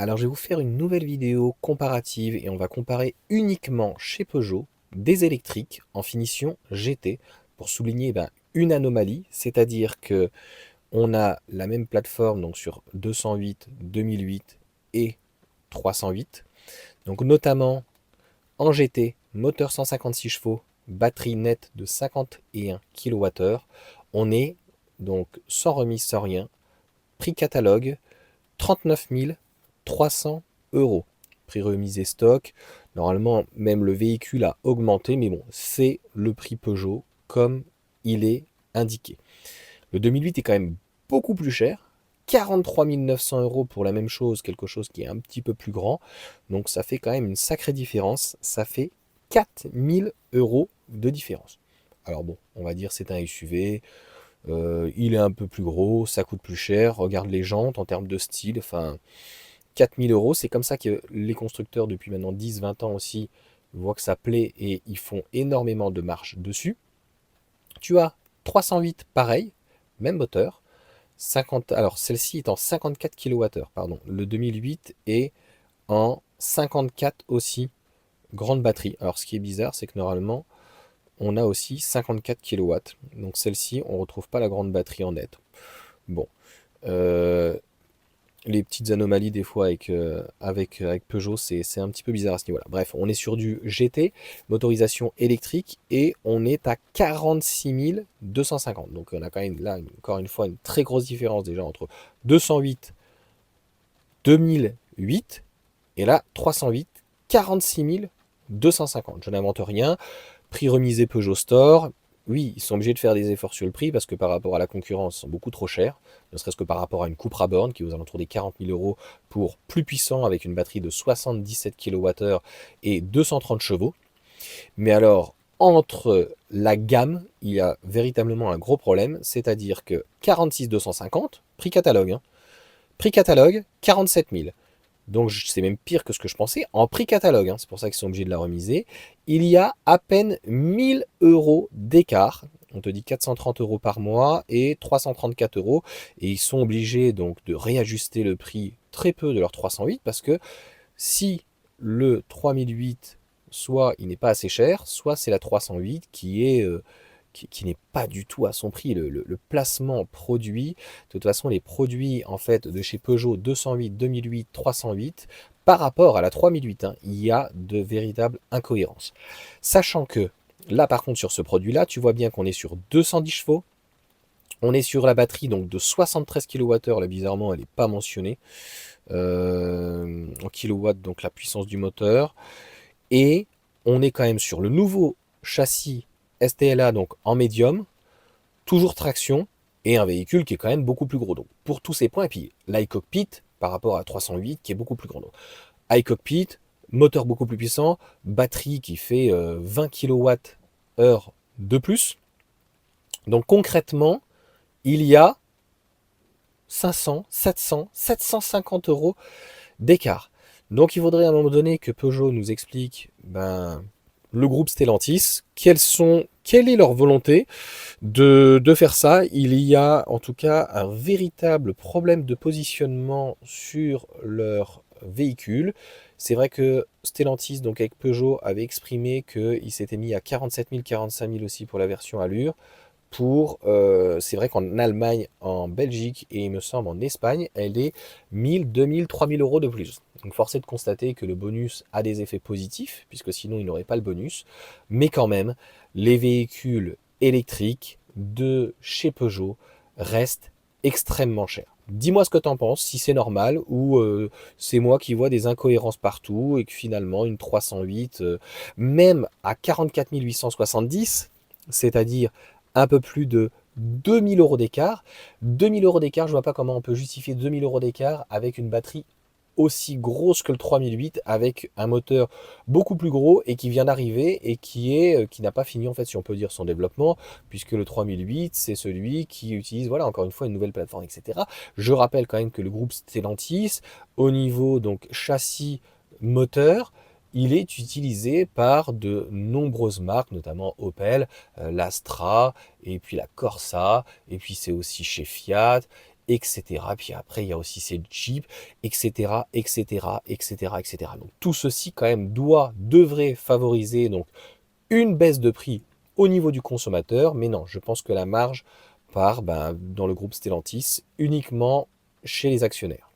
Alors je vais vous faire une nouvelle vidéo comparative et on va comparer uniquement chez Peugeot des électriques en finition GT pour souligner une anomalie, c'est-à-dire que on a la même plateforme donc sur 208, 2008 et 308. Donc notamment en GT, moteur 156 chevaux, batterie nette de 51 kWh. On est donc sans remise, sans rien, prix catalogue 39 300 euros. Prix remisé stock. Normalement, même le véhicule a augmenté, mais bon, c'est le prix Peugeot comme il est indiqué. Le 2008 est quand même beaucoup plus cher. 43 900 euros pour la même chose, quelque chose qui est un petit peu plus grand. Donc ça fait quand même une sacrée différence. Ça fait 4000 euros de différence. Alors bon, on va dire c'est un SUV, il est un peu plus gros, ça coûte plus cher, regarde les jantes en termes de style, enfin 4000 euros, c'est comme ça que les constructeurs depuis maintenant 10-20 ans aussi voient que ça plaît et ils font énormément de marge dessus. Tu as 308 pareil, même moteur, 50, alors celle-ci est en 54 kWh, pardon, le 2008 est en 54 aussi, grande batterie. Alors ce qui est bizarre, c'est que normalement on a aussi 54 kW, donc celle-ci on ne retrouve pas la grande batterie en net. Bon, euh, les petites anomalies des fois avec Peugeot, c'est un petit peu bizarre à ce niveau-là. Bref, on est sur du GT, motorisation électrique, et on est à 46 250. Donc on a quand même là, encore une fois, une très grosse différence déjà entre 208, 2008, et là, 308, 46 250. Je n'invente rien. Prix remisé Peugeot Store. Oui, ils sont obligés de faire des efforts sur le prix parce que par rapport à la concurrence, ils sont beaucoup trop chers. Ne serait-ce que par rapport à une Cupra Born qui est aux alentours des 40 000 euros pour plus puissant avec une batterie de 77 kWh et 230 chevaux. Mais alors, entre la gamme, il y a véritablement un gros problème, c'est-à-dire que 46 250, prix catalogue, hein, prix catalogue 47 000. Donc c'est même pire que ce que je pensais, en prix catalogue, hein, c'est pour ça qu'ils sont obligés de la remiser. Il y a à peine 1000 euros d'écart. On te dit 430 euros par mois et 334 euros. Et ils sont obligés donc de réajuster le prix très peu de leur 308 parce que si le 3008, soit il n'est pas assez cher, soit c'est la 308 qui est qui n'est pas du tout à son prix. Le placement produit, de toute façon, les produits en fait de chez Peugeot 208, 2008, 308, par rapport à la 3008, hein, il y a de véritables incohérences. Sachant que là, par contre, sur ce produit-là, tu vois bien qu'on est sur 210 chevaux. On est sur la batterie donc de 73 kWh, là bizarrement elle n'est pas mentionnée en kilowatts, donc la puissance du moteur. Et on est quand même sur le nouveau châssis STLA, donc en médium, toujours traction, et un véhicule qui est quand même beaucoup plus gros. Donc pour tous ces points, et puis l'iCockpit par rapport à 308 qui est beaucoup plus grand. Donc, iCockpit, moteur beaucoup plus puissant, batterie qui fait 20 kWh de plus. Donc concrètement, il y a 500, 700, 750 euros d'écart. Donc il faudrait à un moment donné que Peugeot nous explique le groupe Stellantis, quelle est leur volonté de faire ça. Il y a en tout cas un véritable problème de positionnement sur leur véhicule. C'est vrai que Stellantis, donc avec Peugeot, avait exprimé qu'il s'était mis à 47 000, 45 000 aussi pour la version Allure. C'est vrai qu'en Allemagne, en Belgique et il me semble en Espagne, elle est 1000, 2000, 3000 euros de plus. Donc force est de constater que le bonus a des effets positifs, puisque sinon il n'aurait pas le bonus. Mais quand même, les véhicules électriques de chez Peugeot restent extrêmement chers. Dis-moi ce que tu en penses, si c'est normal ou c'est moi qui vois des incohérences partout et que finalement une 308, même à 44 870, c'est-à-dire un peu plus de 2000 euros d'écart. 2000 euros d'écart, je ne vois pas comment on peut justifier 2000 euros d'écart avec une batterie aussi grosse que le 3008, avec un moteur beaucoup plus gros et qui vient d'arriver et qui n'a pas fini en fait, si on peut dire, son développement, puisque le 3008 c'est celui qui utilise, voilà, encore une fois, une nouvelle plateforme, etc. Je rappelle quand même que le groupe Stellantis, au niveau donc châssis moteur, il est utilisé par de nombreuses marques, notamment Opel, l'Astra, et puis la Corsa, et puis c'est aussi chez Fiat, etc. Puis après, il y a aussi ces Jeeps, etc., etc., etc., etc. Donc tout ceci quand même devrait favoriser donc une baisse de prix au niveau du consommateur, mais non, je pense que la marge part dans le groupe Stellantis uniquement chez les actionnaires.